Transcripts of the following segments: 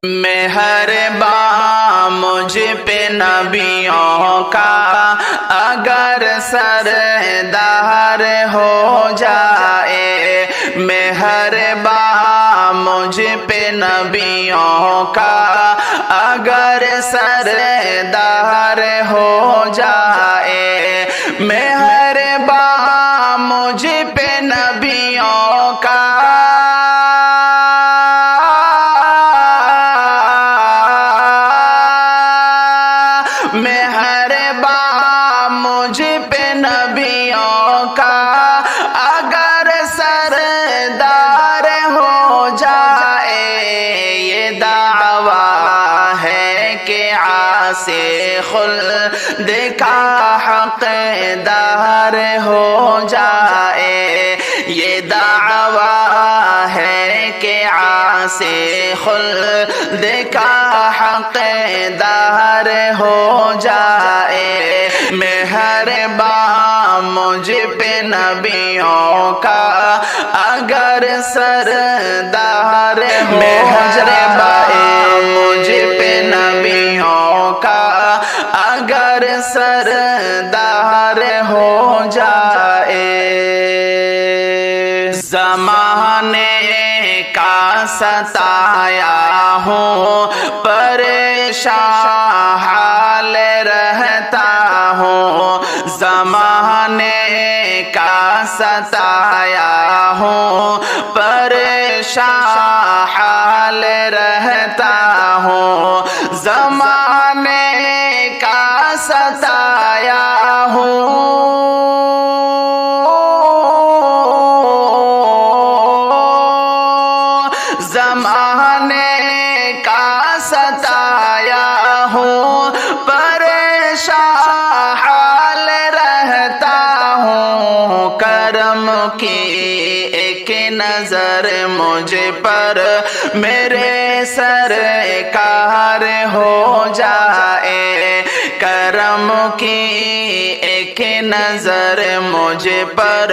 مہرباں مجھ پہ نبیوں کا اگر سردار ہو جائے، مہرباں مجھ پہ نبیوں کا اگر سردار ہو جائے، مہرباں مجھ پہ نبیوں کا مہرباں مجھ پہ نبیوں کا اگر سردار ہو جائے، یہ دعویٰ ہے کہ عاصی خلد کا حقدار ہو جائے، یہ دعویٰ ہے کہ عاصی خلد کا حقدار ہو جائے، مہرباں مجھ پہ نبیوں کا اگر سردار ہو جائے، مجھ پہ نبیوں کا اگر سردار ہو جائے، زمانے کا ستایا ہوں پریشان حال رہتا ہوں، زمانے کا ستایا ہوں پریشان حال رہتا ہوں، زمانے کا ستایا ہوں زمانے کا ستایا ہوں پریشان حال رہتا ہوں، کرم کی ایک نظر مجھ پر میرے سرکار ہو جائے، کرم کی ایک نظر مجھ پر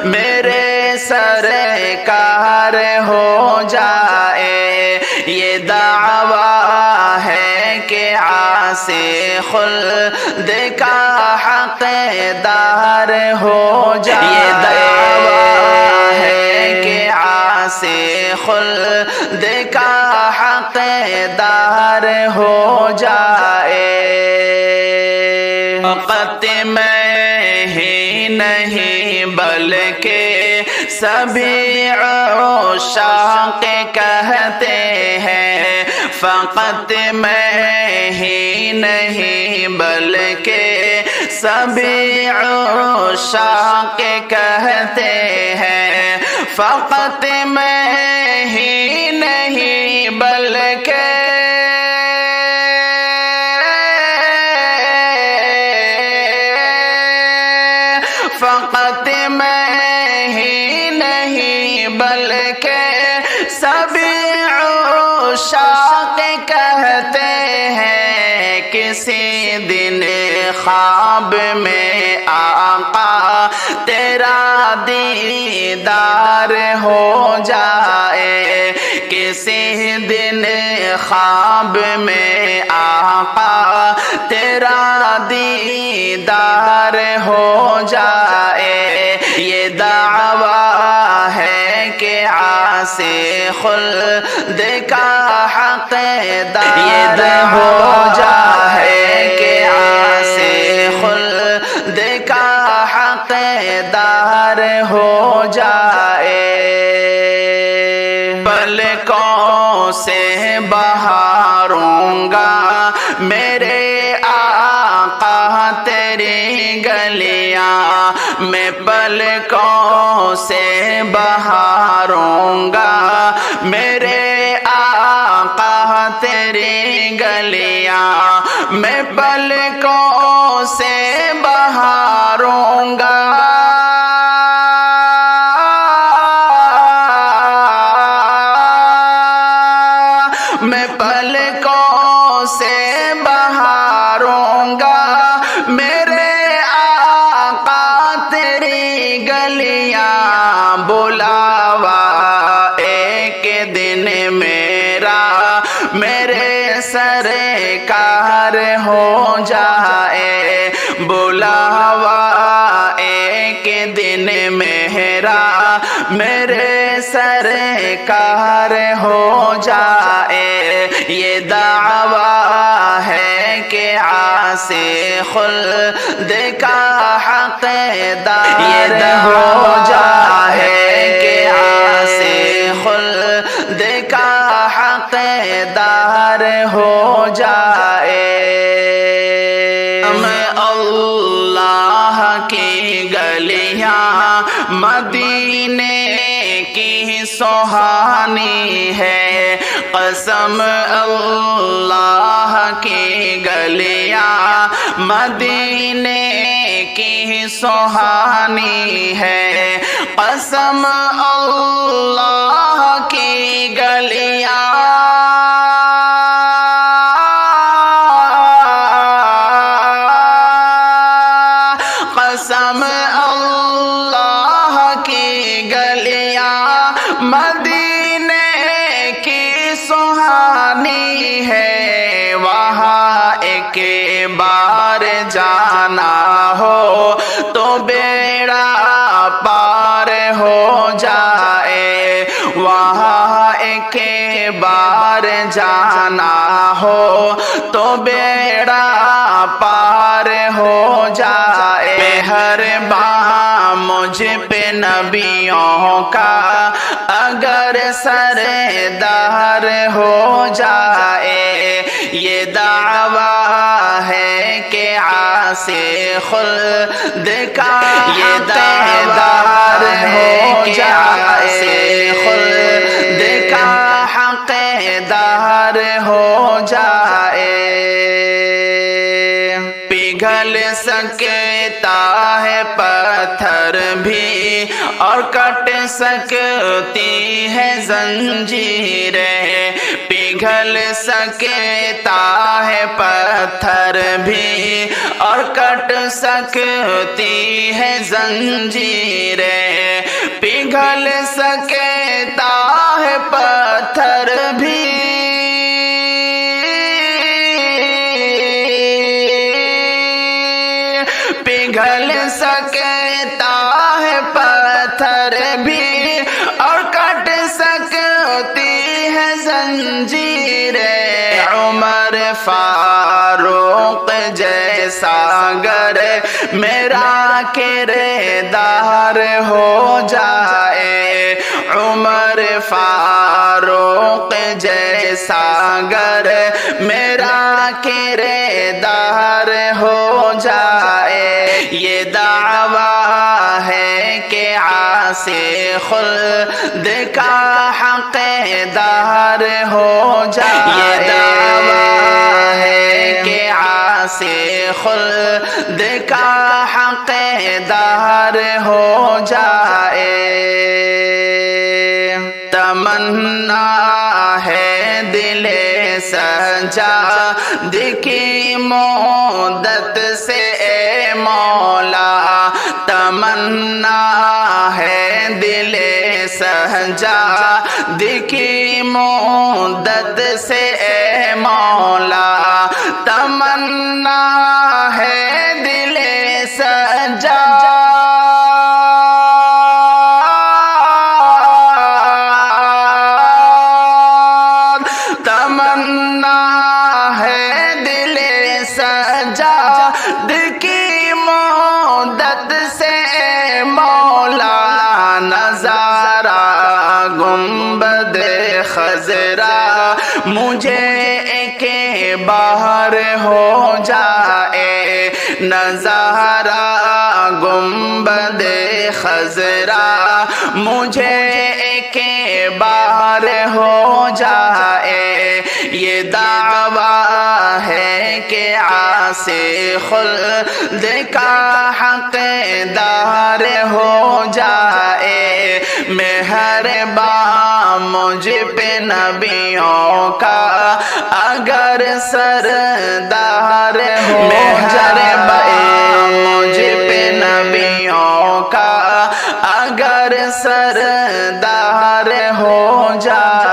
میرے سرکار ہو جائے، یہ دعویٰ ہے کہ عاصی خلد کا حقدار ہو جائے، یہ دعویٰ ہے کہ عاصی خلد کا حقدار ہو جائے، فقط میں ہی نہیں بلکہ سبھی عشاق کہتے ہیں، فقط میں ہی نہیں بلکہ سبھی عشاق کہتے ہیں، فقط میں ہی نہیں بلکہ فقط میں ہی نہیں بلکہ سبھی عشاق کہتے ہیں، کسی دن خواب میں آقا تیرا دیدار ہو جائے، کسی دن خواب میں آقا تیرا دیدار ہو جائے، یہ دعویٰ ہے کہ عاصی خلد کا حقدار ہو جائے، کہ عاصی خلد کا حقدار ہو جائے، پلکوں سے بہاروں گا میرے آقا تیری گلیاں، میں پلکوں سے بہاروں گا میرے آقا تیری گلیاں، میں پلکوں سے بہاروں گا میں پلکوں سے بہاروں گا میرے آقا تیری گلیاں، بلاوا ایک دن میرا میں कार हो जाए, बुलावा एक दिन मेरा मेरे सरकार हो जाए। ये दावा है कि आसे खुल्द का हक़दार हो जाए, कि आसे खुल्द का हक़दार हो जाए। अल्लाह की गलियां मदीने की सुहानी है, कसम अल्लाह की गलियां मदीने की सुहानी है, कसम अल्लाह की गलियां कसम अल्लाह की गलियां मदीने की सुहानी है। वहाँ एक बार जाना हो तो बेड़ा पार हो जाए, वहाँ एक बार जाना हो तो बेड़ा पार हो जाए। मेहरबान मुझ पे नबियों का अगर सरदार हो जाए, ये दावा है कि आसे खुल्द का ये दावा है कि आसे खुल्द का हक़दार हो जाए। पिघल सकता है पत्थर भी और कट सकती है जंजीरें, पिघल सकता है पत्थर भी और कट सकती है जंजीरें, पिघल सकता है पत्थर भी पिघल सकता है पत्थर भी और कट सकती है जंजीरें। उमर फारूक जैसा गर मेरा किरदार हो जाए, उमर फारूक जैसा गर मेरा किरदार हो जाए। ये दावा है कि आसे खुल्द का हक़दार हो जाए, ये दावा है कि आसे खुल्द का हक़दार हो जाए। तमन्ना है दिले सजा दिखी मोदत से ए मौला, तमन्ना है दिले सहजा दिखी मोदत से ए मौला, तमन्ना है दिले सजा तमन्ना है दिले सजाद की मोदत से मौला। नजारा गुंबद खजरा मुझे एक बाहर हो जाए, नजारा गुंबद खजरा मुझे एक बार हो जाए। ये दावा है कि आसे खुल्द का हक़दार हो जाए। मेहरबान मुझ पे नबियों का अगर सरदार हो जाए, मुझ पे नबियों का अगर सरदार हो जाए।